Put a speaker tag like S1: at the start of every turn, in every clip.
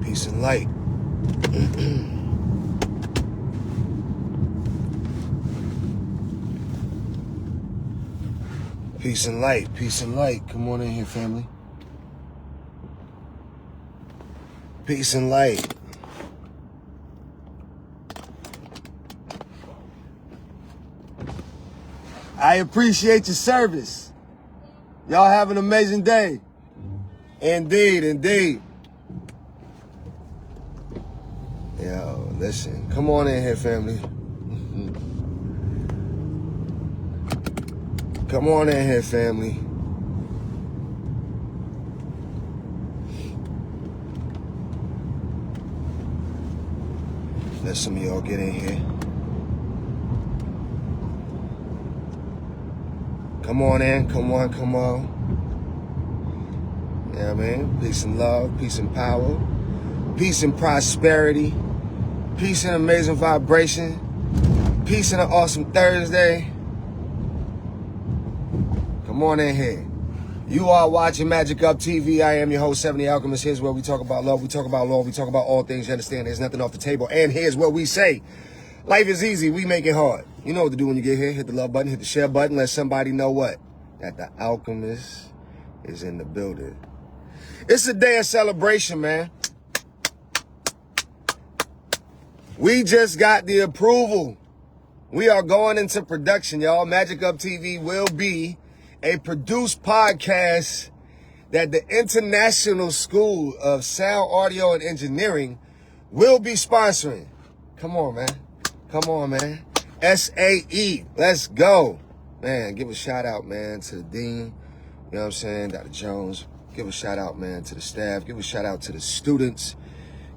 S1: Peace and light. Peace and light. Peace and light. Come on in here, family. Peace and light. I appreciate your service. Y'all have an amazing day. Indeed, indeed. Yo, listen. Come on in here, family. Come on in here, family. Let some of y'all get in here. Come on in, come on, come on. You know what I mean? Peace and love, peace and power, peace and prosperity, peace and amazing vibration, peace and an awesome Thursday. Come on in here. You are watching Magick Up TV. I am your host, Seven The Alchemist. Here's where we talk about love, we talk about law, we talk about all things. You understand? There's nothing off the table. And here's what we say. Life is easy, we make it hard. You know what to do when you get here. Hit the love button, hit the share button. Let somebody know what? That the alchemist is in the building. It's a day of celebration, man. We just got the approval. We are going into production, y'all. Magick Up TV will be a produced podcast that the International School of Sound, Audio, and Engineering will be sponsoring. Come on, man. Come on, man. SAE. Let's go. Man, give a shout out, man, to the dean. You know what I'm saying? Dr. Jones. Give a shout out, man, to the staff. Give a shout out to the students.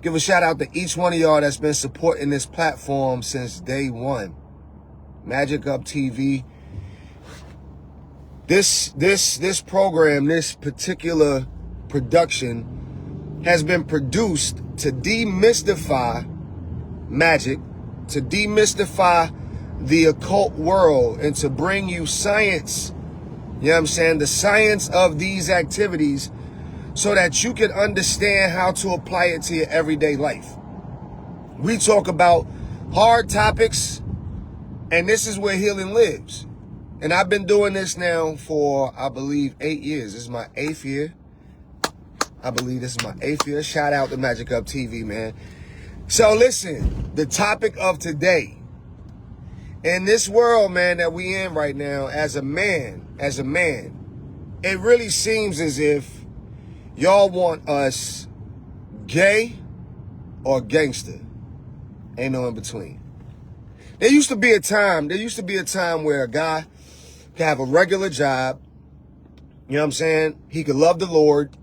S1: Give a shout out to each one of y'all that's been supporting this platform since day one. Magick Up TV. This program, this particular production has been produced to demystify magic, to demystify the occult world, and to bring you science, you know what I'm saying, the science of these activities so that you can understand how to apply it to your everyday life. We talk about hard topics, and this is where healing lives. And I've been doing this now for, I believe, 8 years. This is my 8th year. I believe this is my 8th year. Shout out to Magick Up TV, man. So listen, the topic of today, in this world, man, that we in right now, as a man, it really seems as if y'all want us gay or gangster. Ain't no in between. There used to be a time where a guy could have a regular job, you know what I'm saying? He could love the Lord.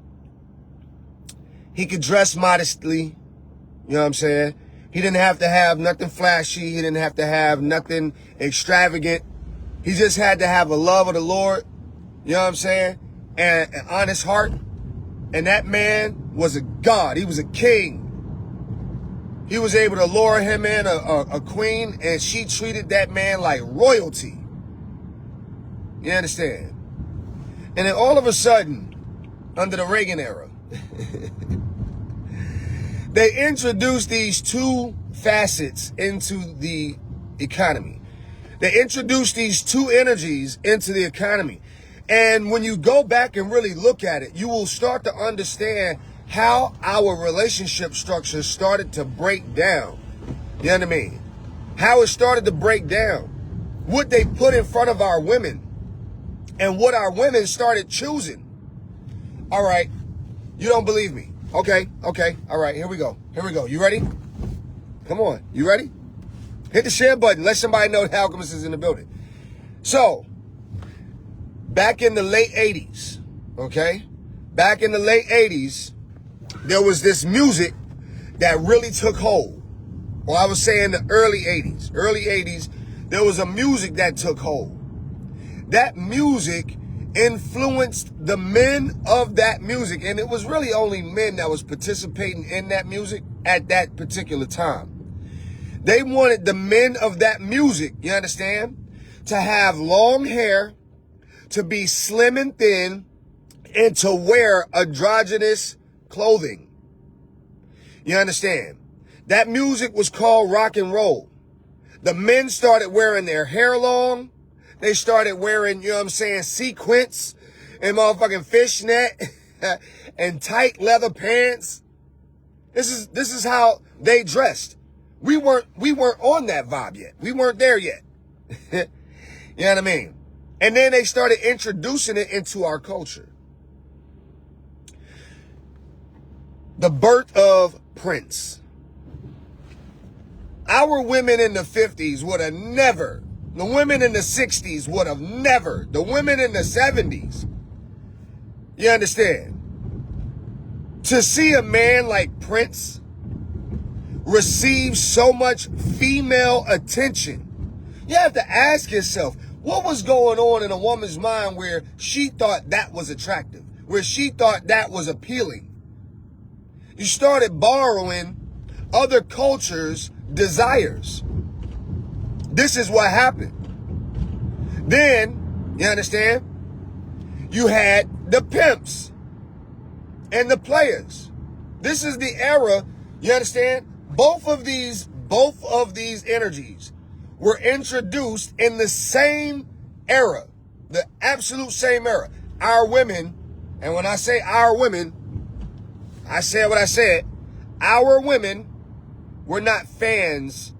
S1: He could dress modestly, you know what I'm saying? He didn't have to have nothing flashy. He didn't have to have nothing extravagant. He just had to have a love of the Lord, you know what I'm saying? And an honest heart. And that man was a god. He was a king. He was able to lure him in a queen, and she treated that man like royalty. You understand? And then all of a sudden, under the Reagan era, they introduced these two facets into the economy. They introduced these two energies into the economy. And when you go back and really look at it, you will start to understand how our relationship structure started to break down. You know what I mean? How it started to break down. What they put in front of our women and what our women started choosing. All right. You don't believe me. Okay. All right. Here we go. You ready? Come on. You ready? Hit the share button. Let somebody know the alchemist is in the building. So, back in the late 80s, okay? Back in the late 80s, there was this music that really took hold. Well, I was saying the early 80s. Early 80s, there was a music that took hold. That music influenced the men of that music, and it was really only men that was participating in that music at that particular time. They wanted the men of that music, you understand, to have long hair, to be slim and thin, and to wear androgynous clothing. You understand? That music was called rock and roll. The men started wearing their hair long. They started wearing, you know what I'm saying, sequins and motherfucking fishnet and tight leather pants. This is how they dressed. We weren't on that vibe yet. We weren't there yet. You know what I mean? And then they started introducing it into our culture. The birth of Prince. Our women in the 50s would have never, the women in the 60s would have never, the women in the 70s, you understand? To see a man like Prince receive so much female attention, you have to ask yourself, what was going on in a woman's mind where she thought that was attractive, where she thought that was appealing? You started borrowing other cultures' desires. This is what happened. Then, you understand? You had the pimps and the players. This is the era, you understand? Both of these energies were introduced in the same era, the absolute same era. Our women, and when I say our women, I said what I said, our women were not fans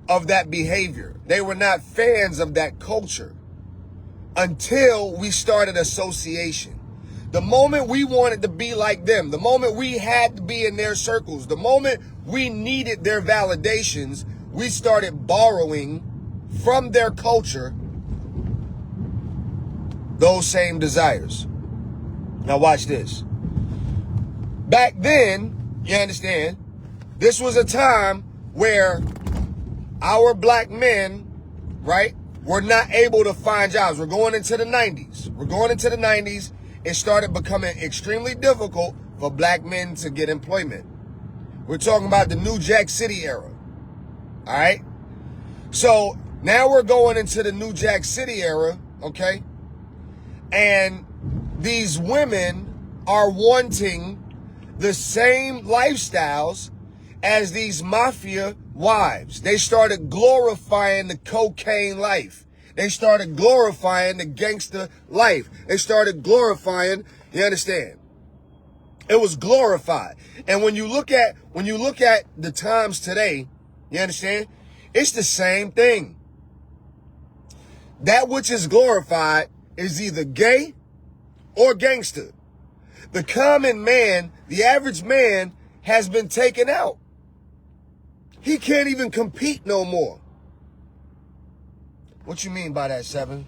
S1: of that behavior. They were not fans of that culture until we started association. The moment we wanted to be like them, the moment we had to be in their circles, the moment we needed their validations, we started borrowing from their culture those same desires. Now watch this. Back then, you understand, this was a time where our black men, right, were not able to find jobs. We're going into the 90s. It started becoming extremely difficult for black men to get employment. We're talking about the New Jack City era. All right? So now we're going into the New Jack City era, okay? And these women are wanting the same lifestyles as these mafia wives. They started glorifying the cocaine life. They started glorifying the gangster life. They started glorifying, you understand? It was glorified. And when you look at the times today, you understand? It's the same thing. That which is glorified is either gay or gangster. The common man, the average man, has been taken out. He can't even compete no more. What you mean by that, Seven?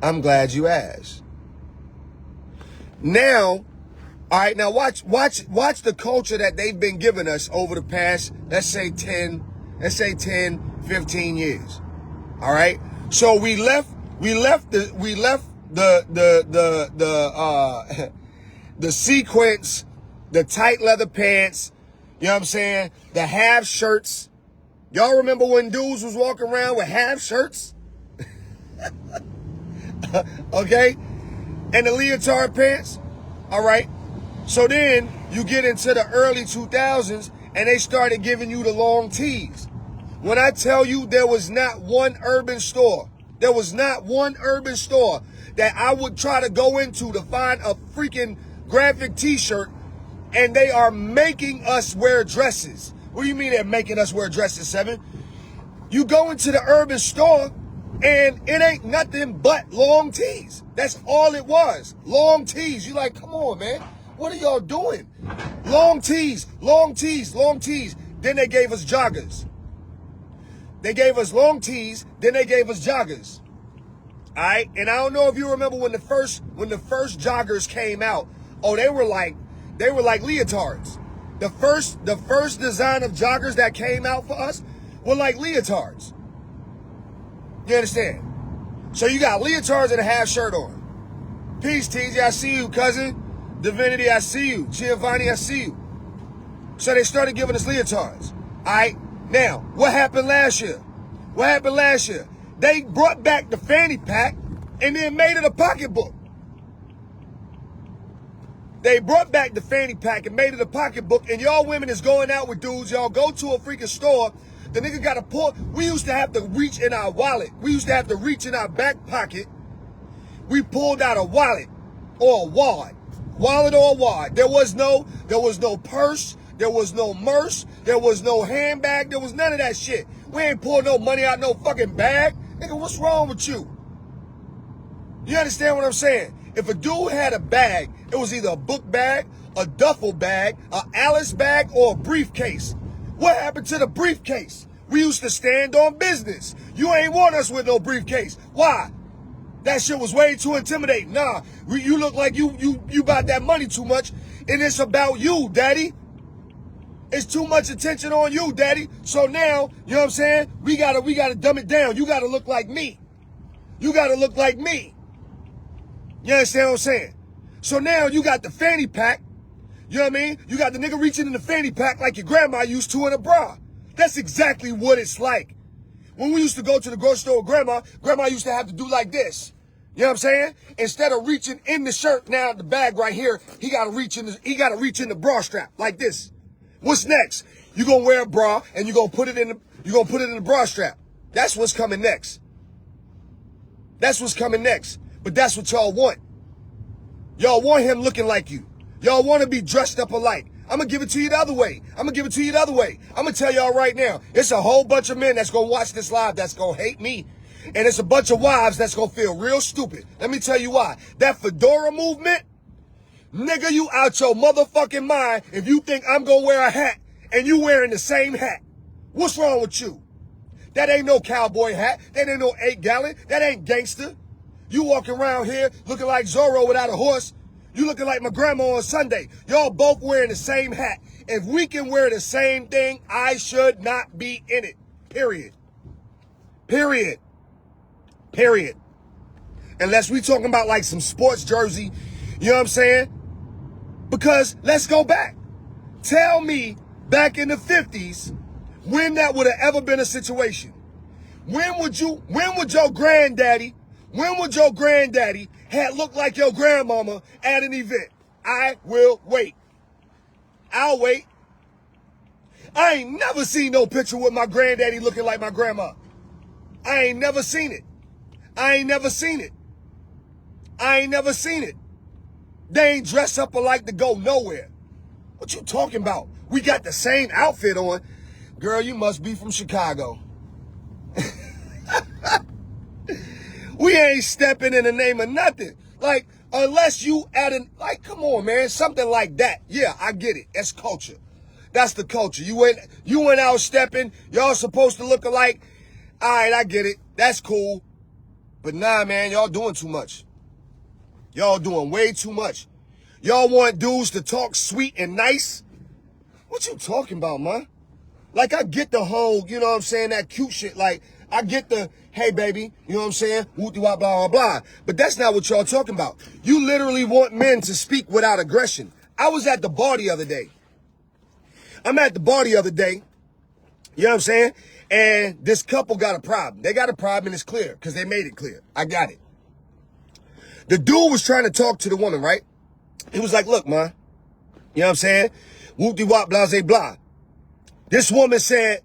S1: I'm glad you asked. Now, all right, now watch the culture that they've been giving us over the past, let's say 10, 15 years. All right? So we left the sequence, the tight leather pants, you know what I'm saying? The half shirts. Y'all remember when dudes was walking around with half shirts? Okay? And the leotard pants? All right. So then you get into the early 2000s and they started giving you the long tees. When I tell you there was not one urban store that I would try to go into to find a freaking graphic t-shirt, and they are making us wear dresses. What do you mean they're making us wear dresses, Seven? You go into the urban store and it ain't nothing but long tees. That's all it was. Long tees. You like, come on, man. What are y'all doing? Long tees, long tees, long tees. Then they gave us joggers. They gave us long tees, then they gave us joggers. All right? And I don't know if you remember when the first joggers came out. Oh, they were like leotards. The first design of joggers that came out for us were like leotards. You understand? So you got leotards and a half shirt on. Peace, TJ, I see you, cousin. Divinity, I see you. Giovanni, I see you. So they started giving us leotards. All right? Now, what happened last year? They brought back the fanny pack and then made it a pocketbook. They brought back the fanny pack and made it a pocketbook, and y'all women is going out with dudes. Y'all go to a freaking store. The nigga got to pull. We used to have to reach in our wallet. We used to have to reach in our back pocket. We pulled out a wallet or a wad. Wallet or a wad. There was no purse. There was no merce. There was no handbag. There was none of that shit. We ain't pulled no money out no fucking bag. Nigga, what's wrong with you? You understand what I'm saying? If a dude had a bag, it was either a book bag, a duffel bag, a Alice bag, or a briefcase. What happened to the briefcase? We used to stand on business. You ain't want us with no briefcase. Why? That shit was way too intimidating. Nah, you look like you about that money too much, and it's about you, daddy. It's too much attention on you, daddy. So now, you know what I'm saying? We gotta dumb it down. You gotta look like me. You gotta look like me. You understand what I'm saying? So now you got the fanny pack. You know what I mean? You got the nigga reaching in the fanny pack like your grandma used to in a bra. That's exactly what it's like. When we used to go to the grocery store with grandma used to have to do like this. You know what I'm saying? Instead of reaching in the shirt, now the bag right here, he gotta reach in the bra strap like this. What's next? You gonna wear a bra and you gonna put it in the bra strap. That's what's coming next. That's what's coming next. But that's what y'all want. Y'all want him looking like you. Y'all want to be dressed up alike. I'm going to give it to you the other way. I'm going to tell y'all right now, it's a whole bunch of men that's going to watch this live that's going to hate me. And it's a bunch of wives that's going to feel real stupid. Let me tell you why. That fedora movement, nigga, you out your motherfucking mind if you think I'm going to wear a hat and you wearing the same hat. What's wrong with you? That ain't no cowboy hat. That ain't no 8-gallon. That ain't gangster. You walking around here looking like Zorro without a horse. You looking like my grandma on Sunday. Y'all both wearing the same hat. If we can wear the same thing, I should not be in it. Period. Period. Period. Unless we talking about like some sports jersey, you know what I'm saying? Because let's go back. Tell me back in the 50s when that would have ever been a situation. When would your granddaddy had looked like your grandmama at an event? I will wait. I'll wait. I ain't never seen no picture with my granddaddy looking like my grandma. I ain't never seen it. They ain't dressed up alike to go nowhere. What you talking about? We got the same outfit on. Girl, you must be from Chicago. We ain't stepping in the name of nothing. Like, unless you come on, man, something like that. Yeah, I get it. That's culture. That's the culture. You went out stepping. Y'all supposed to look alike. All right, I get it. That's cool. But nah, man, y'all doing too much. Y'all doing way too much. Y'all want dudes to talk sweet and nice? What you talking about, man? Like, I get the whole, you know what I'm saying, that cute shit. Like, I get the, hey, baby, you know what I'm saying, woo-dee-wah, blah, blah, blah. But that's not what y'all talking about. You literally want men to speak without aggression. I was at the bar the other day. You know what I'm saying? And this couple got a problem. They got a problem and it's clear because they made it clear. I got it. The dude was trying to talk to the woman, right? He was like, look, man, you know what I'm saying? Whoop-de-wop, blase, blah. This woman said,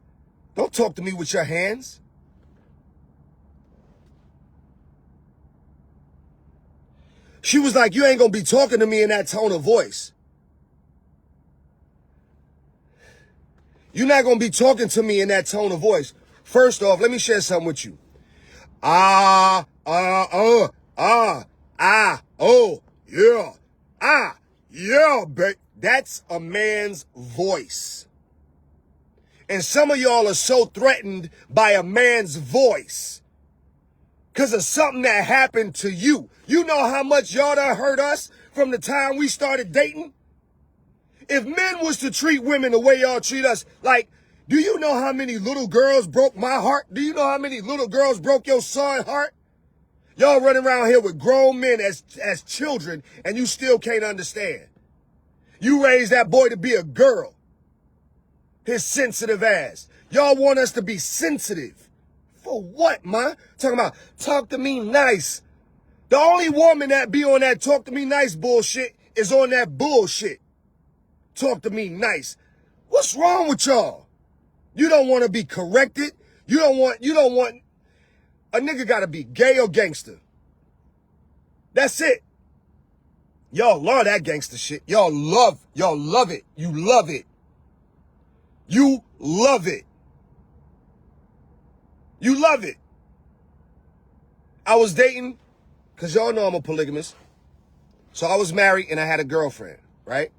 S1: don't talk to me with your hands. She was like, you ain't gonna be talking to me in that tone of voice. You're not gonna be talking to me in that tone of voice. First off, let me share something with you. Oh, yeah, babe. That's a man's voice. And some of y'all are so threatened by a man's voice because of something that happened to you. You know how much y'all done hurt us from the time we started dating? If men was to treat women the way y'all treat us, like, do you know how many little girls broke my heart? Do you know how many little girls broke your son's heart? Y'all running around here with grown men as children, and you still can't understand. You raised that boy to be a girl. His sensitive ass. Y'all want us to be sensitive. For what, man? Talking about, talk to me nice. The only woman that be on that talk to me nice bullshit is on that bullshit. Talk to me nice. What's wrong with y'all? You don't want to be corrected. You don't want, a nigga gotta be gay or gangster. That's it. Y'all love that gangster shit. Y'all love it. You love it. You love it. You love it. I was dating, because y'all know I'm a polygamist. So I was married and I had a girlfriend, right?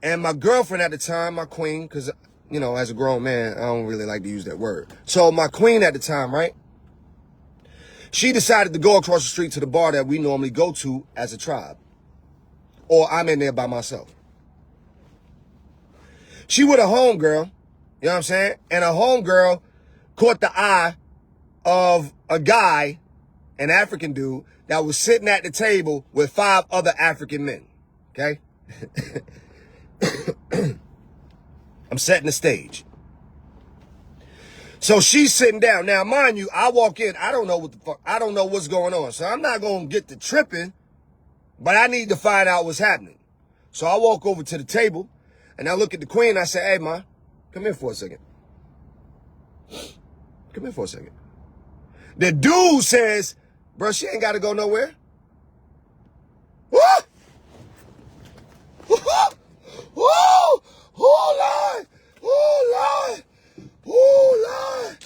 S1: And my girlfriend at the time, my queen, because, you know, as a grown man, I don't really like to use that word. So my queen at the time, right? She decided to go across the street to the bar that we normally go to as a tribe. Or I'm in there by myself. She with a homegirl, you know what I'm saying? And a homegirl caught the eye of a guy, an African dude, that was sitting at the table with 5 other African men, okay? I'm setting the stage. So she's sitting down. Now, mind you, I walk in, I don't know what the fuck, I don't know what's going on. So I'm not going to get to tripping, but I need to find out what's happening. So I walk over to the table, and I look at the queen, and I say, hey, ma, come here for a second. Come here for a second. The dude says, bro, she ain't got to go nowhere. What? Oh, Lord. Oh, Lord. Oh, Lord.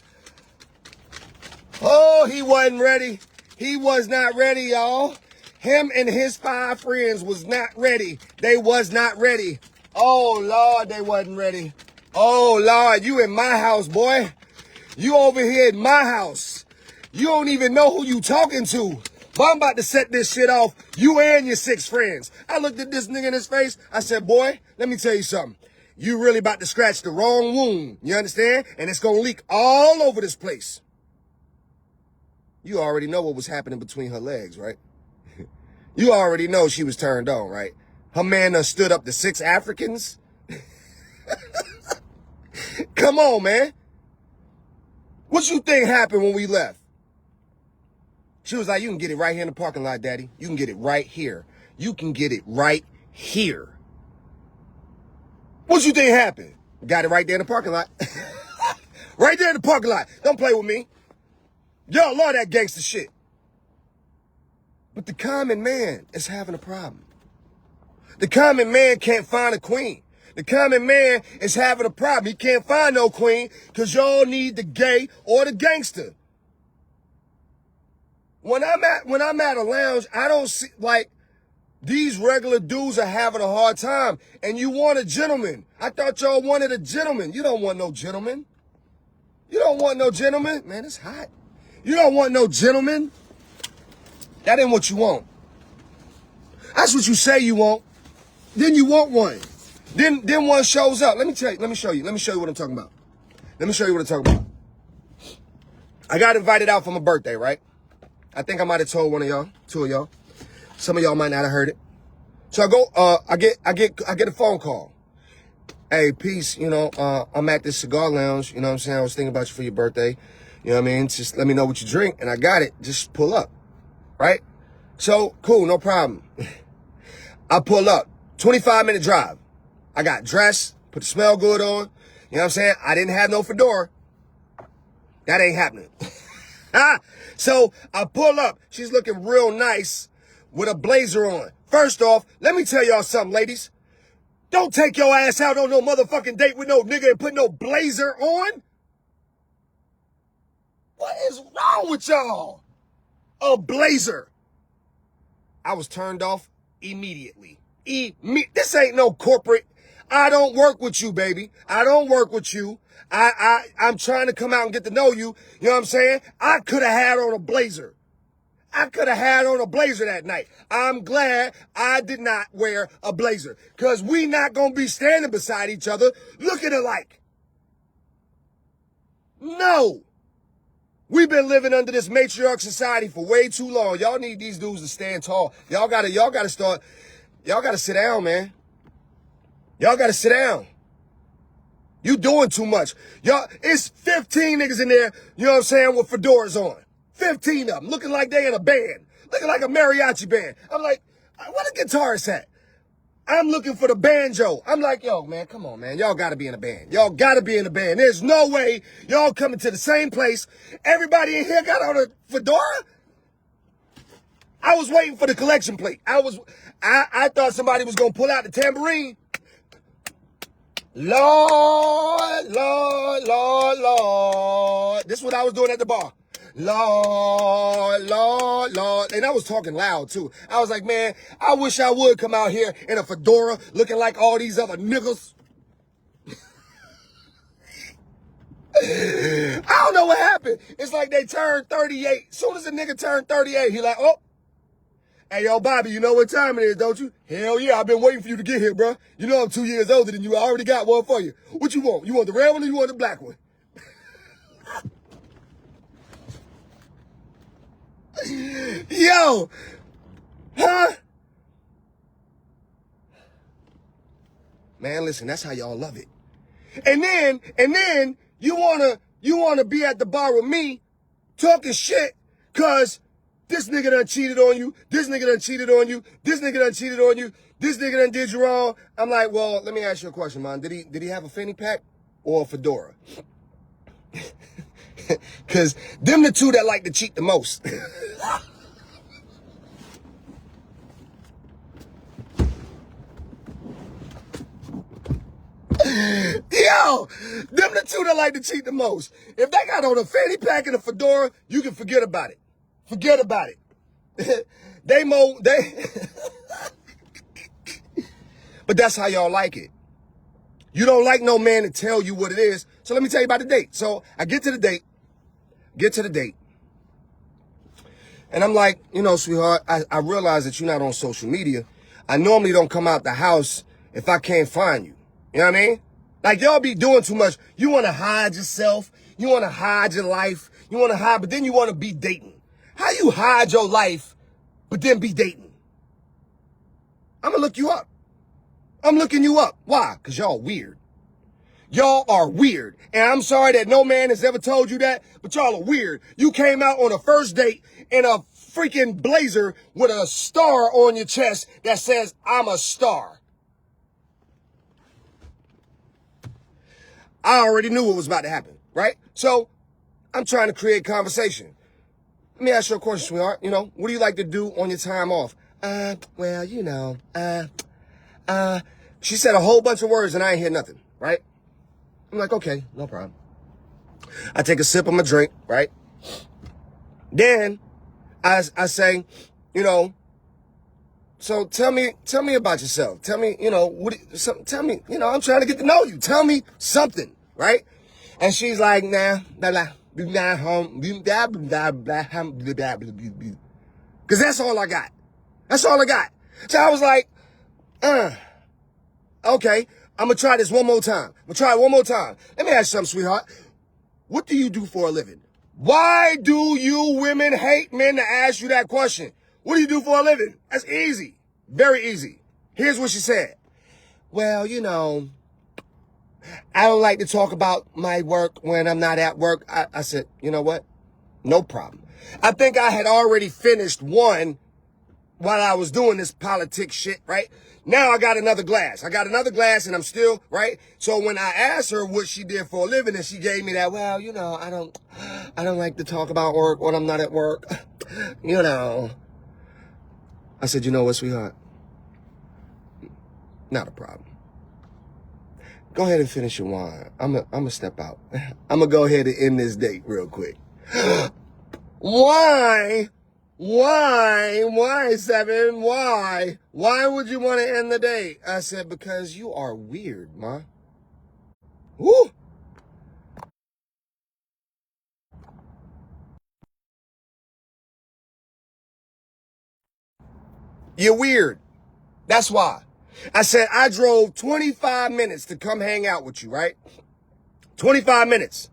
S1: Oh, he wasn't ready. He was not ready, y'all. Him and his 5 friends was not ready. They was not ready. Oh, Lord, they wasn't ready. Oh, Lord, you in my house, boy. You over here in my house. You don't even know who you talking to. But I'm about to set this shit off, you and your 6 friends. I looked at this nigga in his face. I said, boy, let me tell you something. You really about to scratch the wrong wound. You understand? And it's going to leak all over this place. You already know what was happening between her legs, right? You already know she was turned on, right? Her man done stood up to 6 Africans. Come on, man. What you think happened when we left? She was like, you can get it right here in the parking lot, daddy. You can get it right here. You can get it right here. What you think happened? Got it right there in the parking lot. Right there in the parking lot. Don't play with me. Y'all love that gangster shit. But the common man is having a problem. The common man can't find a queen. The common man is having a problem. He can't find no queen because y'all need the gay or the gangster. When I'm at a lounge, I don't see, like, these regular dudes are having a hard time, and you want a gentleman. I thought y'all wanted a gentleman. You don't want no gentleman. You don't want no gentleman. Man, it's hot. You don't want no gentleman. That ain't what you want. That's what you say you want. Then you want one. Then one shows up. Let me show you what I'm talking about. Let me show you what I'm talking about. I got invited out for my birthday, right? I think I might have told one of y'all, 2 of y'all. Some of y'all might not have heard it. So I go, I get a phone call. Hey, peace, you know, I'm at this cigar lounge, you know what I'm saying? I was thinking about you for your birthday. You know what I mean? Just let me know what you drink, and I got it. Just pull up, right? So, cool, no problem. I pull up, 25-minute drive. I got dressed, put the smell good on. You know what I'm saying? I didn't have no fedora. That ain't happening. So I pull up. She's looking real nice with a blazer on. First off, let me tell y'all something, ladies. Don't take your ass out on no motherfucking date with no nigga and put no blazer on. What is wrong with y'all? A blazer. I was turned off immediately. This ain't no corporate. I don't work with you, baby. I don't work with you. I'm trying to come out and get to know you. You know what I'm saying? I could have had on a blazer. I could have had on a blazer that night. I'm glad I did not wear a blazer, because we not going to be standing beside each other looking alike. No. We've been living under this matriarch society for way too long. Y'all need these dudes to stand tall. Y'all gotta sit down, man. Y'all gotta sit down. You doing too much. Y'all, it's 15 niggas in there, you know what I'm saying, with fedoras on. 15 of them, looking like they in a band. Looking like a mariachi band. I'm like, What a guitarist at? I'm looking for the banjo. I'm like, yo, man, come on, man. Y'all got to be in a band. Y'all got to be in a band. There's no way y'all coming to the same place. Everybody in here got on a fedora. I was waiting for the collection plate. I thought somebody was going to pull out the tambourine. Lord, Lord, Lord, Lord. This is what I was doing at the bar. Lord, Lord, Lord. And I was talking loud, too. I was like, man, I wish I would come out here in a fedora looking like all these other niggas. I don't know what happened. It's like they turned 38. As soon as a nigga turned 38, he like, oh. Hey, yo, Bobby, you know what time it is, don't you? Hell yeah, I've been waiting for you to get here, bro. You know I'm 2 years older than you. I already got one for you. What you want? You want the red one or you want the black one? Yo, huh? Man, listen, that's how y'all love it. And then you wanna be at the bar with me talking shit, cause this nigga done cheated on you, this nigga done cheated on you, this nigga done cheated on you, this nigga done did you wrong. I'm like, well, let me ask you a question, man. Did he have a fanny pack or a fedora? Cause them the two that like to cheat the most. Yo, them the two that like to cheat the most. If they got on a fanny pack and a fedora, you can forget about it. Forget about it. But that's how y'all like it. You don't like no man to tell you what it is. So let me tell you about the date. So I get to the date. And I'm like, you know, sweetheart, I realize that you're not on social media. I normally don't come out the house if I can't find you. You know what I mean? Like, y'all be doing too much. You want to hide yourself. You want to hide your life. You want to hide, but then you want to be dating. How you hide your life, but then be dating? I'm going to look you up. I'm looking you up. Why? Because y'all weird. Y'all are weird. And I'm sorry that no man has ever told you that, but y'all are weird. You came out on a first date in a freaking blazer with a star on your chest that says, I'm a star. I already knew what was about to happen, right? So I'm trying to create conversation. Let me ask you a question, sweetheart. You know, what do you like to do on your time off? Well, you know, she said a whole bunch of words and I ain't hear nothing, right? I'm like, okay, no problem. I take a sip of my drink, right? Then I say, you know, so tell me about yourself. Tell me, you know, tell me, you know, I'm trying to get to know you. Tell me something, right? And she's like, nah, blah, blah. Because that's all I got. That's all I got. So I was like, okay, I'm going to try this one more time. I'm going to try it one more time. Let me ask you something, sweetheart. What do you do for a living? Why do you women hate men to ask you that question? What do you do for a living? That's easy. Very easy. Here's what she said. Well, you know, I don't like to talk about my work when I'm not at work. I said, you know what? No problem. I think I had already finished one while I was doing this politics shit, right? Now I got another glass. And I'm still, right? So when I asked her what she did for a living and she gave me that, well, you know, I don't like to talk about work when I'm not at work. You know. I said, you know what, sweetheart? Not a problem. Go ahead and finish your wine. I'm gonna step out. I'm gonna go ahead and end this date real quick. Why? Why, Seven? Why? Why would you want to end the date? I said, because you are weird, ma. Woo! You're weird. That's why. I said, I drove 25 minutes to come hang out with you, right? 25 minutes.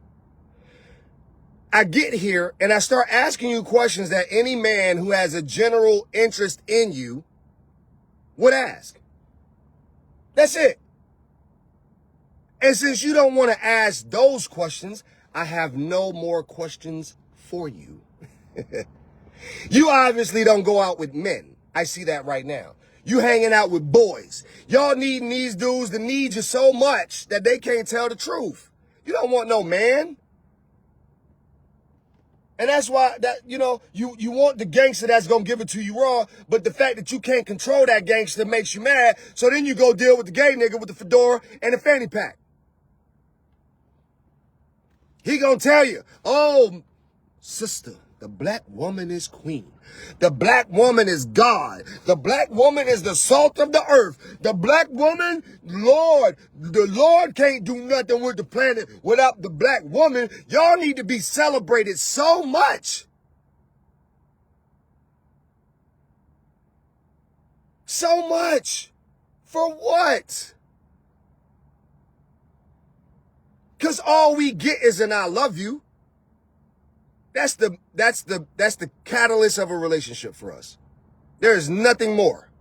S1: I get here and I start asking you questions that any man who has a general interest in you would ask. That's it. And since you don't want to ask those questions, I have no more questions for you. You obviously don't go out with men. I see that right now. You hanging out with boys. Y'all needing these dudes to need you so much that they can't tell the truth. You don't want no man. And that's why you want the gangster that's gonna give it to you raw, but the fact that you can't control that gangster makes you mad. So then you go deal with the gay nigga with the fedora and the fanny pack. He gonna tell you, oh, sister, the black woman is queen. The black woman is God. The black woman is the salt of the earth. The black woman, Lord, the Lord can't do nothing with the planet without the black woman. Y'all need to be celebrated so much. So much. For what? Because all we get is an I love you. That's the catalyst of a relationship for us. There is nothing more.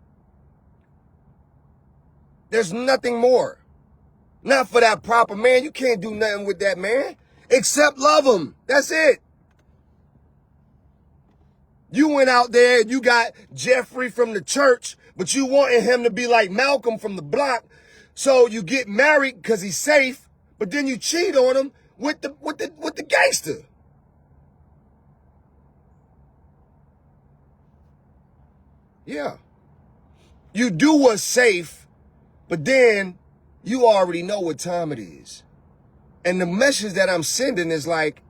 S1: There's nothing more. Not for that proper man. You can't do nothing with that man except love him. That's it. You went out there and you got Jeffrey from the church, but you wanted him to be like Malcolm from the block. So you get married because he's safe, but then you cheat on him with the gangster. Yeah. You do what's safe, but then you already know what time it is. And the message that I'm sending is like,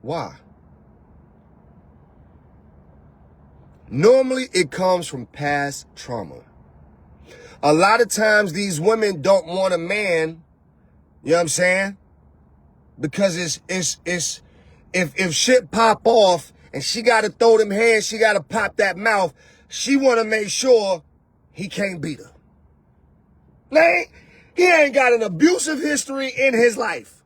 S1: why? Normally, it comes from past trauma. A lot of times, these women don't want a man, you know what I'm saying? Because if shit pop off, and she got to throw them hands, she got to pop that mouth. She want to make sure he can't beat her. Now, he ain't got an abusive history in his life.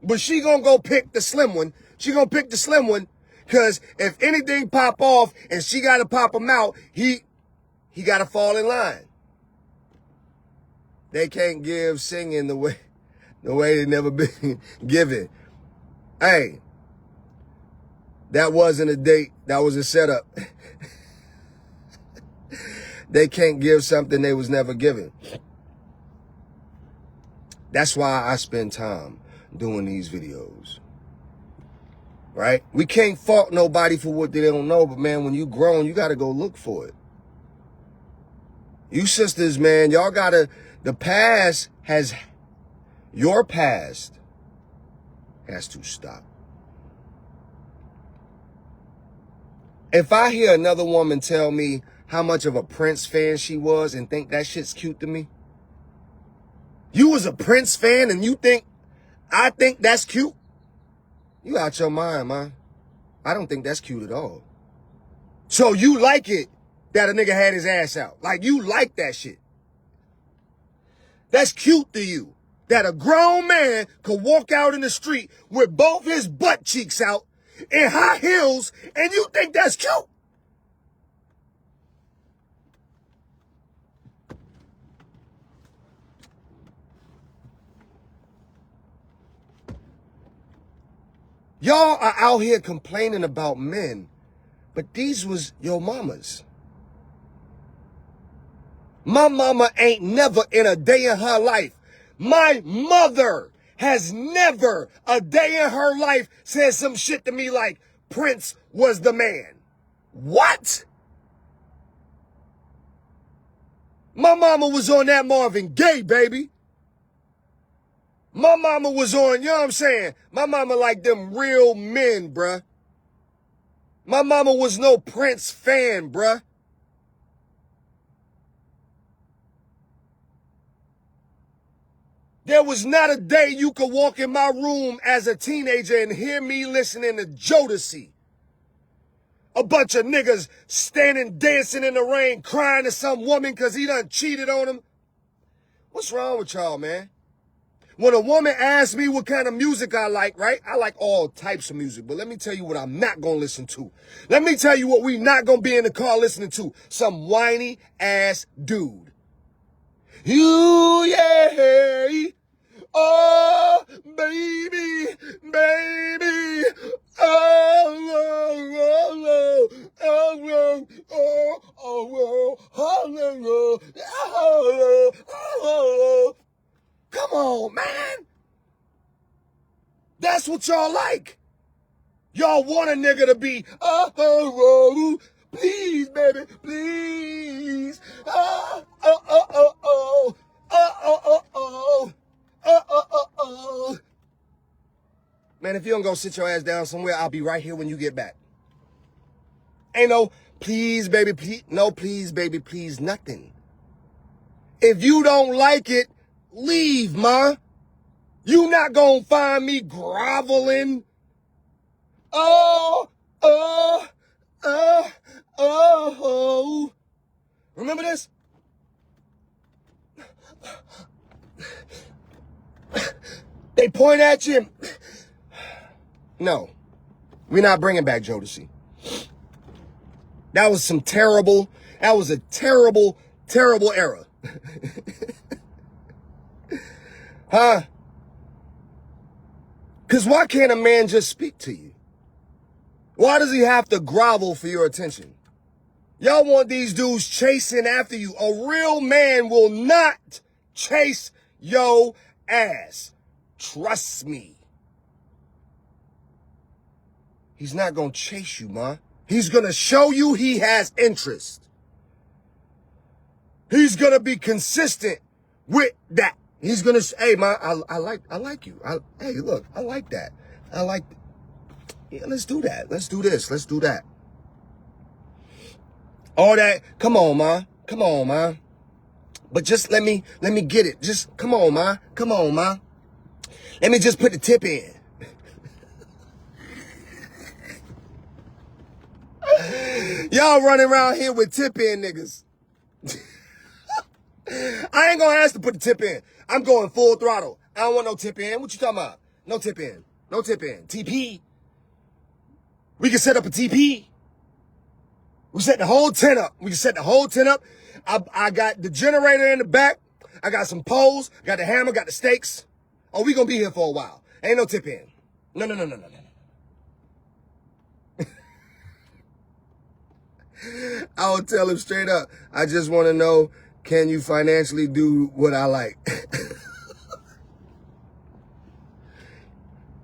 S1: But she going to go pick the slim one. She going to pick the slim one because if anything pop off and she got to pop him out, he got to fall in line. They can't give singing the way they never been given. Hey. That wasn't a date. That was a setup. They can't give something they was never given. That's why I spend time doing these videos. Right? We can't fault nobody for what they don't know, but man, when you grown, you got to go look for it. You sisters, man, y'all got to, your past has to stop. If I hear another woman tell me how much of a Prince fan she was and think that shit's cute to me, you was a Prince fan and you think I think that's cute? You out your mind, man. I don't think that's cute at all. So you like it that a nigga had his ass out. Like you like that shit. That's cute to you. That a grown man could walk out in the street with both his butt cheeks out in high heels, and you think that's cute? Y'all are out here complaining about men, but these was your mamas. My mama ain't never in a day in her life. My mother has never a day in her life said some shit to me like Prince was the man. What? My mama was on that Marvin Gaye, baby. My mama was on, you know what I'm saying? My mama like them real men, bruh. My mama was no Prince fan, bruh. There was not a day you could walk in my room as a teenager and hear me listening to Jodeci. A bunch of niggas standing, dancing in the rain, crying to some woman because he done cheated on them. What's wrong with y'all, man? When a woman asks me what kind of music I like, right? I like all types of music, but let me tell you what I'm not going to listen to. Let me tell you what we not going to be in the car listening to. Some whiny ass dude. You, yeah, Oh, baby, baby. Oh, oh, oh, oh, oh, oh, oh, oh, oh. Come on, man. That's what y'all like. Y'all want a nigga to be, please, baby, please. Man, if you don't go sit your ass down somewhere, I'll be right here when you get back. Ain't no, please, baby, please. No, please, baby, please, nothing. If you don't like it, leave, ma. You not gonna find me groveling. Oh. Remember this? They point at you. No, we're not bringing back Jodeci. That was a terrible, terrible era. Huh? Because why can't a man just speak to you? Why does he have to grovel for your attention? Y'all want these dudes chasing after you. A real man will not chase your ass. Trust me. He's not going to chase you, ma. He's going to show you he has interest. He's going to be consistent with that. He's going to say, hey, ma, I like you. Hey, look, I like that. Yeah, let's do that. Let's do this. Let's do that. All that. Come on, ma. Come on, ma. But just let me get it. Just come on, ma. Come on, ma. Let me just put the tip in. Y'all running around here with tip in niggas. I ain't gonna ask to put the tip in. I'm going full throttle. I don't want no tip in. What you talking about? No tip in. No tip in. TP. We can set up a TP. We set the whole tent up. We can set the whole tent up. I got the generator in the back. I got some poles. Got the hammer. Got the stakes. Oh, we gonna be here for a while. Ain't no tip in. No. I'll tell him straight up. I just want to know, can you financially do what I like?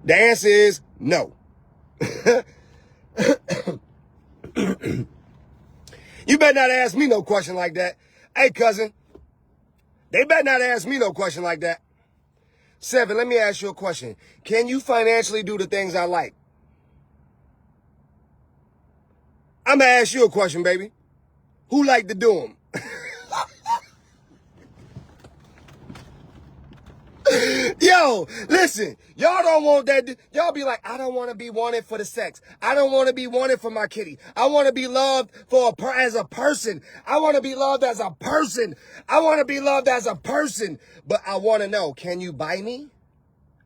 S1: The answer is no. You better not ask me no question like that. Hey, cousin, they better not ask me no question like that. Seven, let me ask you a question. Can you financially do the things I like? I'm going to ask you a question, baby. Who like to do them? Yo, listen, y'all don't want that. Y'all be like, I don't want to be wanted for the sex. I don't want to be wanted for my kitty. I want to be loved as a person. I want to be loved as a person. I want to be loved as a person. But I want to know, can you buy me?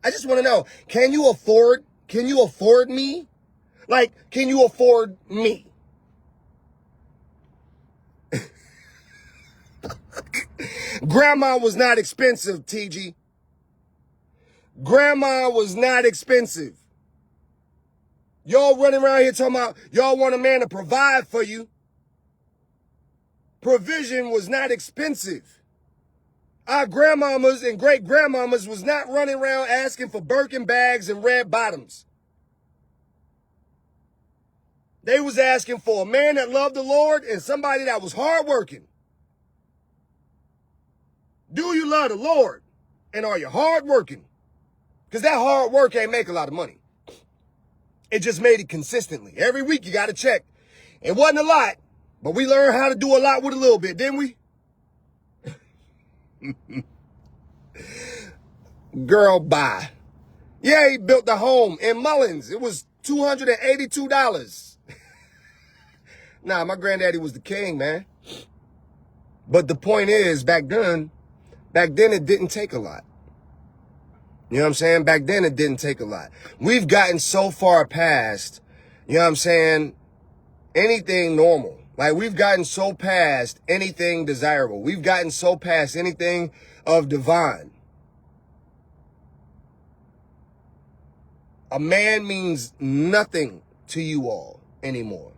S1: I just want to know, can you afford me? Like, can you afford me? Grandma was not expensive, TG. Grandma was not expensive. Y'all running around here talking about y'all want a man to provide for you. Provision was not expensive. Our grandmamas and great grandmamas was not running around asking for Birkin bags and red bottoms. They was asking for a man that loved the Lord and somebody that was hardworking. Do you love the Lord? And are you hardworking? Because that hard work ain't make a lot of money. It just made it consistently. Every week you got to check. It wasn't a lot, but we learned how to do a lot with a little bit, didn't we? Girl, bye. Yeah, he built the home in Mullins. It was $282. Nah, my granddaddy was the king, man. But the point is, back then it didn't take a lot. You know what I'm saying? Back then, it didn't take a lot. We've gotten so far past, you know what I'm saying, anything normal. Like, we've gotten so past anything desirable. We've gotten so past anything of divine. A man means nothing to you all anymore.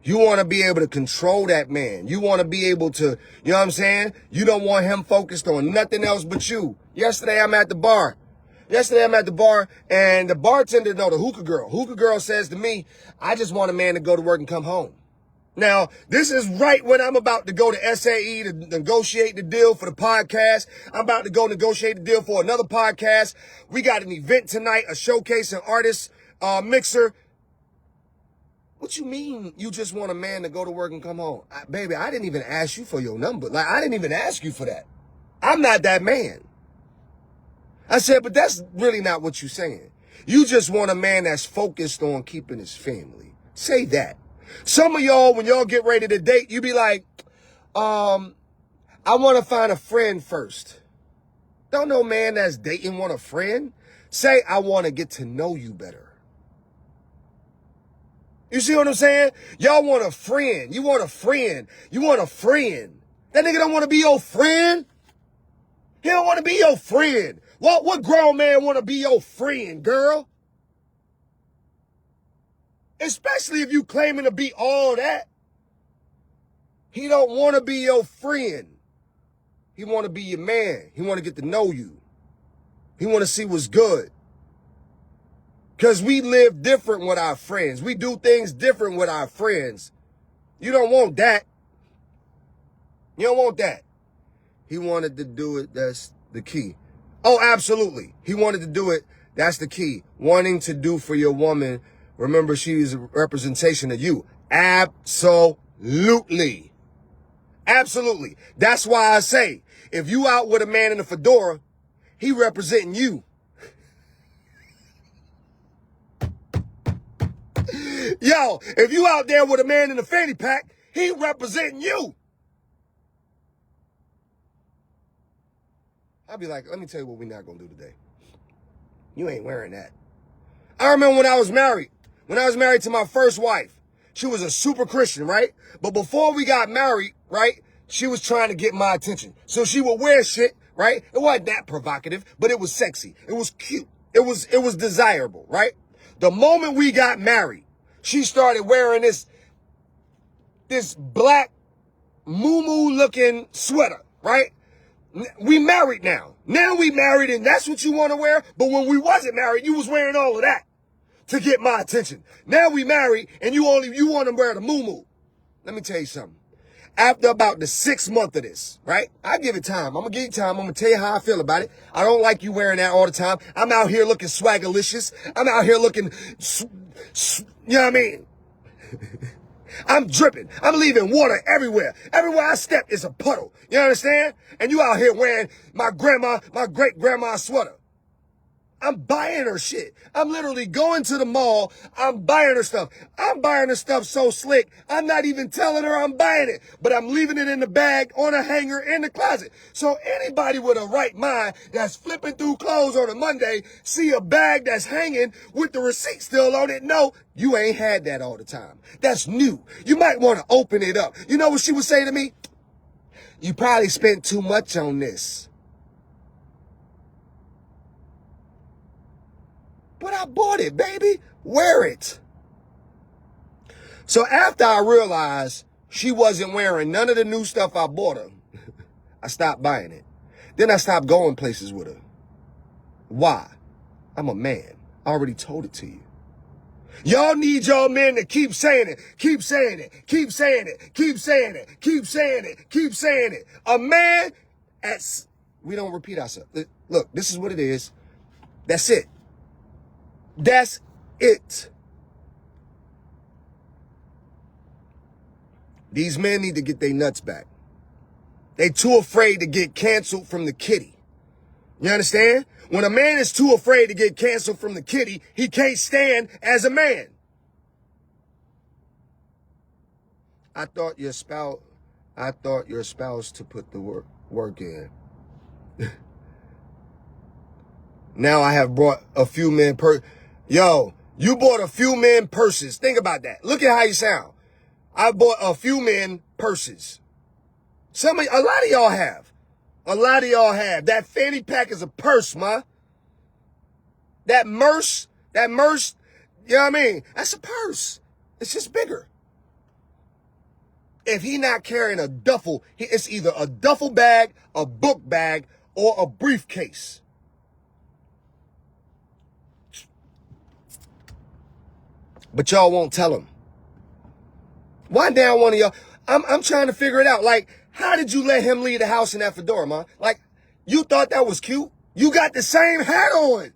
S1: You want to be able to control that man. You want to be able to, you know what I'm saying? You don't want him focused on nothing else but you. Yesterday, I'm at the bar, and the bartender, no, the hookah girl. Hookah girl says to me, I just want a man to go to work and come home. Now, this is right when I'm about to go to SAE to negotiate the deal for the podcast. I'm about to go negotiate the deal for another podcast. We got an event tonight, a showcase, an artist mixer. What you mean you just want a man to go to work and come home? Baby, I didn't even ask you for your number. Like, I didn't even ask you for that. I'm not that man. I said, but that's really not what you're saying. You just want a man that's focused on keeping his family. Say that. Some of y'all, when y'all get ready to date, you be like, I want to find a friend first. Don't no man that's dating want a friend. Say, I want to get to know you better. You see what I'm saying? Y'all want a friend. You want a friend. You want a friend. That nigga don't want to be your friend. He don't want to be your friend. What grown man want to be your friend, girl? Especially if you claiming to be all that. He don't want to be your friend. He want to be your man. He want to get to know you. He want to see what's good. Because we live different with our friends. We do things different with our friends. You don't want that. You don't want that. He wanted to do it. That's the key. Oh, absolutely. He wanted to do it. That's the key. Wanting to do for your woman. Remember, she's a representation of you. Absolutely. Absolutely. That's why I say, if you out with a man in a fedora, he representing you. Yo, if you out there with a man in a fanny pack, he representing you. I'll be like, let me tell you what we're not going to do today. You ain't wearing that. I remember when I was married to my first wife, she was a super Christian, right? But before we got married, right, she was trying to get my attention. So she would wear shit, right? It wasn't that provocative, but it was sexy. It was cute. It was desirable, right? The moment we got married, she started wearing this black moo-moo looking sweater, right? We married now. Now we married and that's what you want to wear? But when we wasn't married, you was wearing all of that to get my attention. Now we married and you want to wear the moo-moo. Let me tell you something. After about the 6th month of this, right? I give it time. I'm going to give you time. I'm going to tell you how I feel about it. I don't like you wearing that all the time. I'm out here looking swaggerlicious. I'm out here looking, you know what I mean? I'm dripping. I'm leaving water everywhere. Everywhere I step is a puddle. You understand? And you out here wearing my great-grandma's sweater. I'm buying her shit. I'm literally going to the mall. I'm buying her stuff. I'm buying her stuff so slick, I'm not even telling her I'm buying it, but I'm leaving it in the bag on a hanger in the closet. So anybody with a right mind that's flipping through clothes on a Monday, see a bag that's hanging with the receipt still on it, no, you ain't had that all the time. That's new. You might want to open it up. You know what she would say to me? You probably spent too much on this. But I bought it, baby. Wear it. So after I realized she wasn't wearing none of the new stuff I bought her, I stopped buying it. Then I stopped going places with her. Why? I'm a man. I already told it to you. Y'all need y'all men to keep saying it, keep saying it, keep saying it, keep saying it, keep saying it, keep saying it. A man, we don't repeat ourselves. Look, this is what it is. That's it. That's it. These men need to get their nuts back. They too afraid to get canceled from the kitty. You understand? When a man is too afraid to get canceled from the kitty, he can't stand as a man. I thought your spouse to put the work in. Now I have brought a few men Yo, you bought a few men purses. Think about that. Look at how you sound. I bought a few men purses. A lot of y'all have. A lot of y'all have. That fanny pack is a purse, ma. That That merce, you know what I mean? That's a purse. It's just bigger. If he not carrying a duffel, it's either a duffel bag, a book bag, or a briefcase. But y'all won't tell him. Why down one of y'all? I'm trying to figure it out. Like, how did you let him leave the house in that fedora, man? Like, you thought that was cute? You got the same hat on.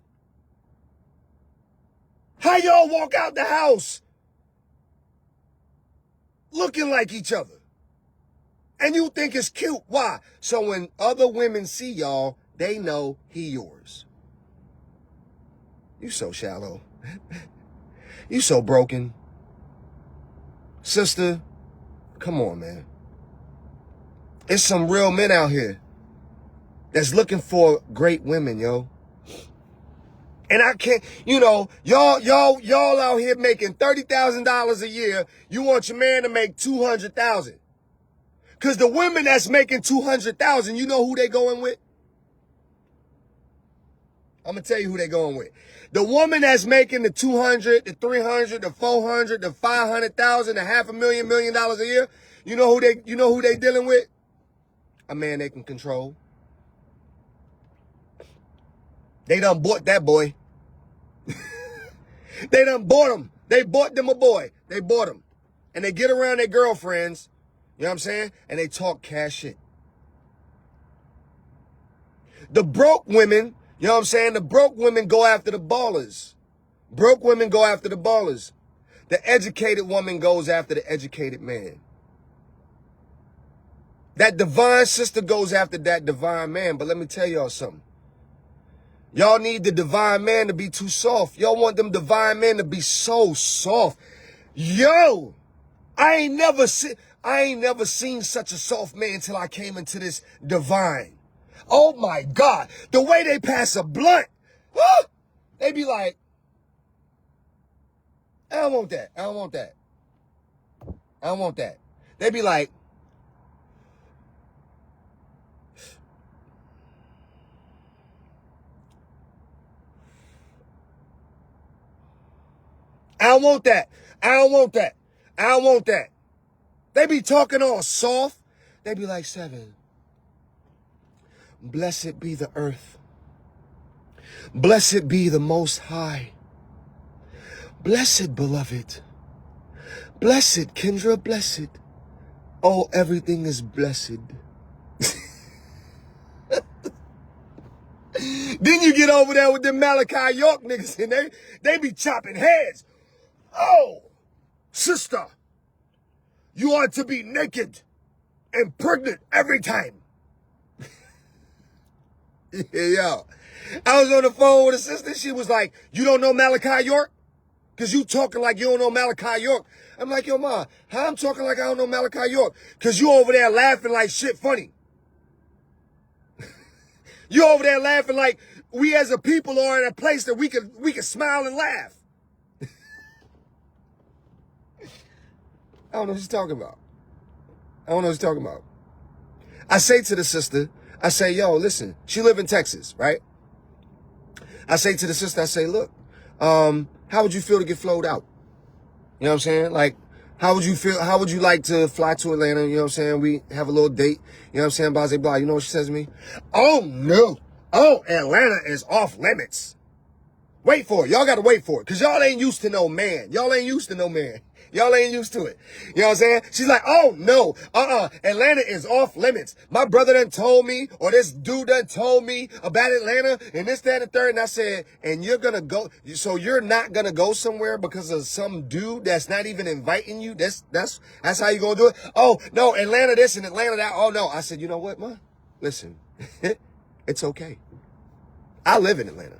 S1: How y'all walk out the house looking like each other? And you think it's cute. Why? So when other women see y'all, they know he yours. You so shallow. You so broken. Sister, come on, man. It's some real men out here that's looking for great women, yo. And I can't, you know, y'all out here making $30,000 a year. You want your man to make $200,000. Because the women that's making $200,000, you know who they going with? I'm going to tell you who they going with. The woman that's making the $200,000, the $300,000, the $400,000, the $500,000, the $500,000, $1 million a year, you know who they dealing with? A man they can control. They done bought that boy. They done bought him. They bought them a boy. They bought him. And they get around their girlfriends, you know what I'm saying? And they talk cash shit. The broke women, you know what I'm saying? The broke women go after the ballers. Broke women go after the ballers. The educated woman goes after the educated man. That divine sister goes after that divine man. But let me tell y'all something. Y'all need the divine man to be too soft. Y'all want them divine men to be so soft. Yo, I ain't never seen such a soft man until I came into this divine. Oh my God. The way they pass a blunt. They be like, I don't want that. I don't want that. I don't want that. They be like, I don't want that. I don't want that. I don't want that. They be talking all soft. They be like, Seven, blessed be the earth. Blessed be the Most High. Blessed, beloved. Blessed, Kendra, blessed. Oh, everything is blessed. Then you get over there with them Malachi York niggas and they be chopping heads. Oh, sister, you ought to be naked and pregnant every time. Yo, I was on the phone with a sister. She was like, you don't know Malachi York? Because you talking like you don't know Malachi York. I'm like, yo, ma, how I'm talking like I don't know Malachi York? Because you over there laughing like shit funny. You over there laughing like we as a people are in a place that we can smile and laugh. I don't know what she's talking about. I don't know what she's talking about. I say to the sister, I say, yo, listen, she live in Texas, right? I say to the sister, I say, look, how would you feel to get flowed out? You know what I'm saying? Like, how would you feel? How would you like to fly to Atlanta? You know what I'm saying? We have a little date. You know what I'm saying? Blah, blah, blah. You know what she says to me? Oh, no. Oh, Atlanta is off limits. Wait for it. Y'all got to wait for it. Because y'all ain't used to no man. Y'all ain't used to no man. Y'all ain't used to it. You know what I'm saying? She's like, oh, no. Atlanta is off limits. My brother done told me, or this dude done told me about Atlanta, and this, that, and the third. And I said, and you're going to go, so you're not going to go somewhere because of some dude that's not even inviting you? That's how you going to do it? Oh, no, Atlanta this and Atlanta that. Oh, no. I said, you know what, ma? Listen, it's okay. I live in Atlanta.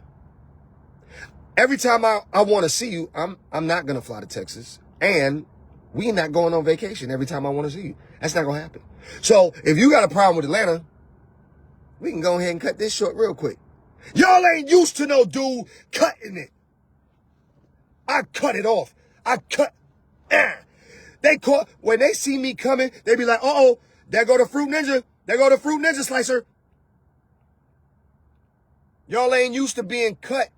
S1: Every time I want to see you, I'm not going to fly to Texas. And we not going on vacation every time I want to see you. That's not going to happen. So if you got a problem with Atlanta, we can go ahead and cut this short real quick. Y'all ain't used to no dude cutting it. I cut it off. They caught, when they see me coming, they be like, uh-oh, there go the Fruit Ninja. There go the Fruit Ninja Slicer. Y'all ain't used to being cut.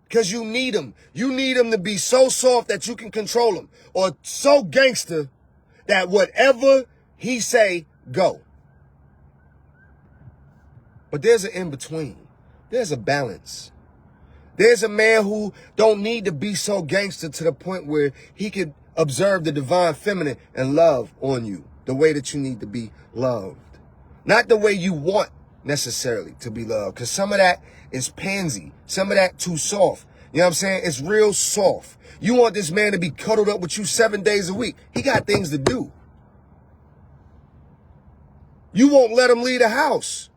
S1: Because you need him. You need him to be so soft that you can control him. Or so gangster that whatever he say, go. But there's an in-between. There's a balance. There's a man who don't need to be so gangster to the point where he could observe the divine feminine and love on you the way that you need to be loved. Not the way you want necessarily to be loved. Because some of that is pansy. Some of that too soft. You know what I'm saying? It's real soft. You want this man to be cuddled up with you 7 days a week. He got things to do. You won't let him leave the house.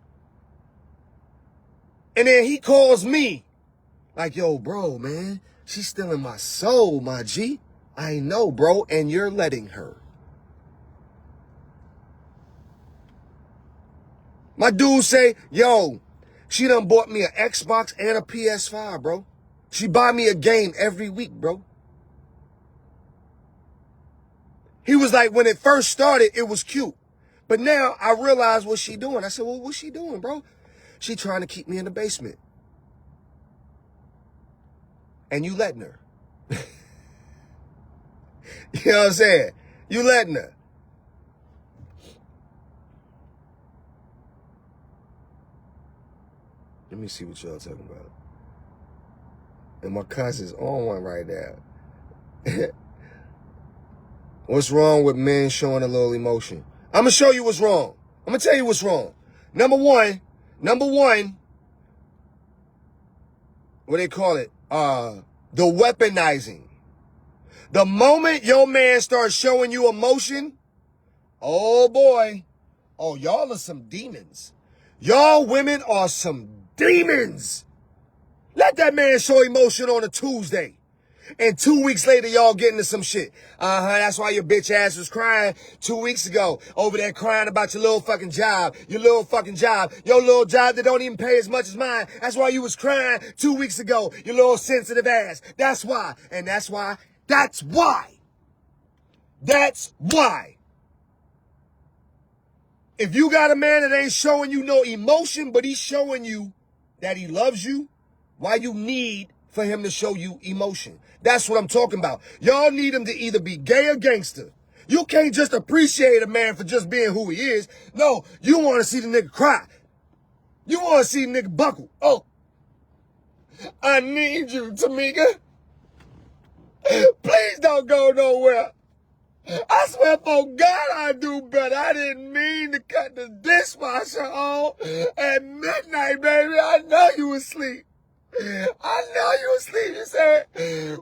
S1: And then he calls me. Like, yo, bro, man, she's stealing my soul, my G. I know, bro, and you're letting her. My dude say, yo, she done bought me an Xbox and a PS5, bro. She buy me a game every week, bro. He was like, when it first started, it was cute. But now I realize what she doing. I said, well, what's she doing, bro? She trying to keep me in the basement. And you letting her. You know what I'm saying? You letting her. Let me see what y'all talking about. And my cousin's on one right now. What's wrong with men showing a little emotion? I'm going to show you what's wrong. I'm going to tell you what's wrong. Number one, what they call it? The weaponizing. The moment your man starts showing you emotion, oh boy, oh, y'all are some demons. Y'all women are some demons. Let that man show emotion on a Tuesday. And 2 weeks later, y'all get into some shit. That's why your bitch ass was crying 2 weeks ago. Over there crying about your little fucking job. Your little fucking job. Your little job that don't even pay as much as mine. That's why you was crying 2 weeks ago. Your little sensitive ass. That's why. And that's why. That's why. That's why. If you got a man that ain't showing you no emotion, but he's showing you that he loves you, why you need for him to show you emotion? That's what I'm talking about. Y'all need him to either be gay or gangster. You can't just appreciate a man for just being who he is. No, you want to see the nigga cry. You want to see the nigga buckle. Oh, I need you, Tamika. Please don't go nowhere. I swear for God I do better. I didn't mean to cut the dishwasher on at midnight, baby. I know you was asleep. I know you asleep. You said,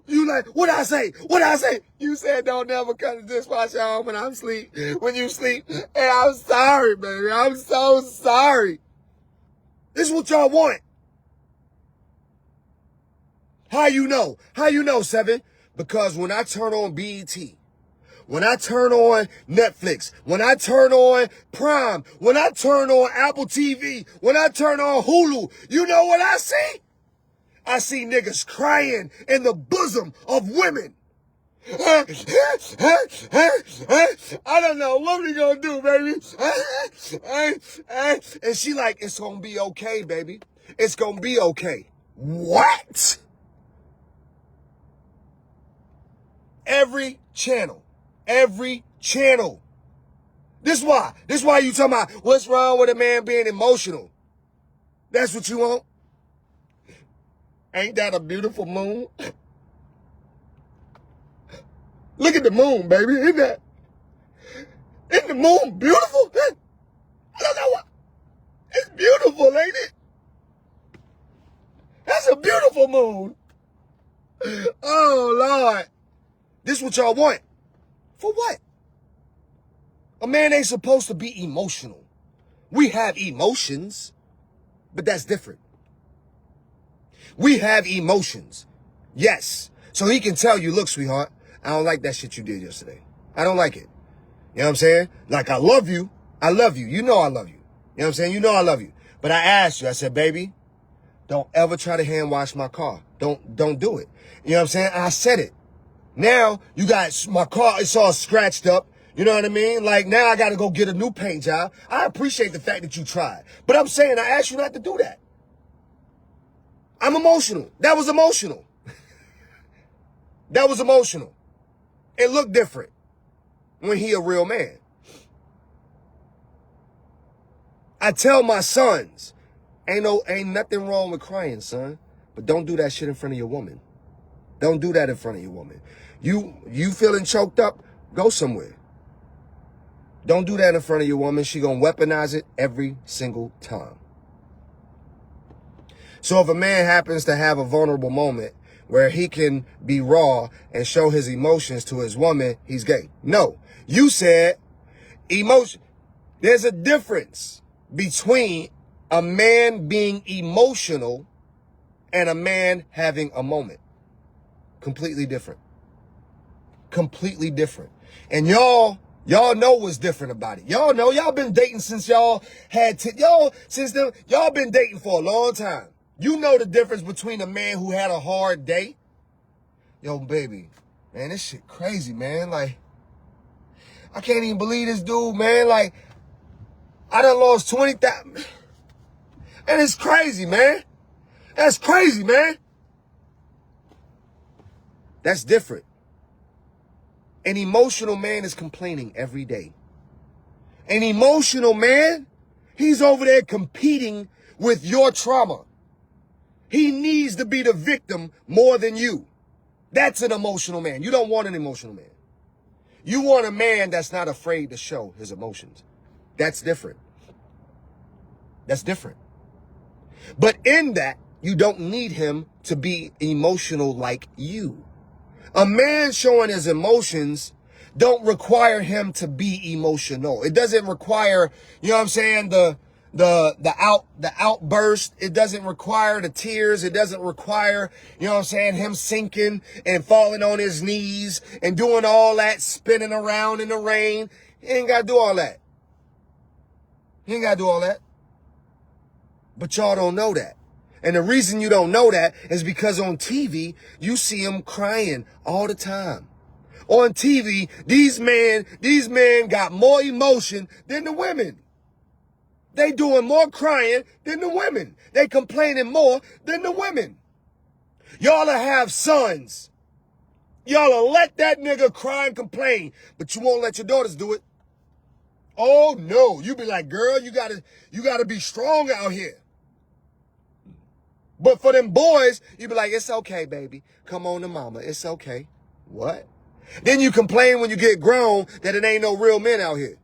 S1: you like, what I say? What I say? You said don't never cut the dishwasher on when I'm asleep, when you sleep. And I'm sorry, baby. I'm so sorry. This is what y'all want. How you know? How you know, Seven? Because when I turn on BET, when I turn on Netflix, when I turn on Prime, when I turn on Apple TV, when I turn on Hulu, you know what I see? I see niggas crying in the bosom of women. I don't know what we gonna do, baby. And she like, it's gonna be okay, baby. It's gonna be okay. What? Every channel. Every channel. This why you talking about what's wrong with a man being emotional. That's what you want? Ain't that a beautiful moon? Look at the moon, baby. Isn't the moon beautiful? I don't know what. It's beautiful, ain't it? That's a beautiful moon. Oh, Lord. This what y'all want. For what? A man ain't supposed to be emotional. We have emotions, but that's different. We have emotions. Yes. So he can tell you, look, sweetheart, I don't like that shit you did yesterday. I don't like it. You know what I'm saying? Like, I love you. I love you. You know I love you. You know what I'm saying? You know I love you. But I asked you, I said, baby, don't ever try to hand wash my car. Don't do it. You know what I'm saying? I said it. Now, you got my car, it's all scratched up. You know what I mean? Like, now I got to go get a new paint job. I appreciate the fact that you tried. But I'm saying, I asked you not to do that. I'm emotional. That was emotional. That was emotional. It looked different when he a real man. I tell my sons, ain't nothing wrong with crying, son. But don't do that shit in front of your woman. Don't do that in front of your woman. You feeling choked up, go somewhere. Don't do that in front of your woman. She gonna weaponize it every single time. So if a man happens to have a vulnerable moment where he can be raw and show his emotions to his woman, he's gay. No, you said emotion. There's a difference between a man being emotional and a man having a moment. Completely different. Completely different. And y'all know what's different about it. Y'all know, y'all been dating since y'all had, y'all been dating for a long time. You know the difference between a man who had a hard day. Yo, baby, man, this shit crazy, man. Like, I can't even believe this dude, man. Like, I done lost 20,000. And it's crazy, man. That's crazy, man. That's different. An emotional man is complaining every day. An emotional man, he's over there competing with your trauma. He needs to be the victim more than you. That's an emotional man. You don't want an emotional man. You want a man that's not afraid to show his emotions. That's different. That's different. But in that, you don't need him to be emotional like you. A man showing his emotions don't require him to be emotional. It doesn't require, you know what I'm saying, the outburst. It doesn't require the tears. It doesn't require, you know what I'm saying, him sinking and falling on his knees and doing all that, spinning around in the rain. He ain't got to do all that. He ain't got to do all that. But y'all don't know that. And the reason you don't know that is because on TV, you see him crying all the time. On TV, these men got more emotion than the women. They doing more crying than the women. They complaining more than the women. Y'all will have sons. Y'all will let that nigga cry and complain, but you won't let your daughters do it. Oh no, you be like, girl, you gotta be strong out here. But for them boys, you be like, it's okay, baby. Come on to mama. It's okay. What? Then you complain when you get grown that it ain't no real men out here.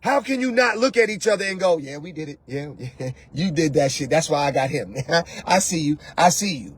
S1: How can you not look at each other and go, yeah, we did it. Yeah, you did that shit. That's why I got him. I see you. I see you.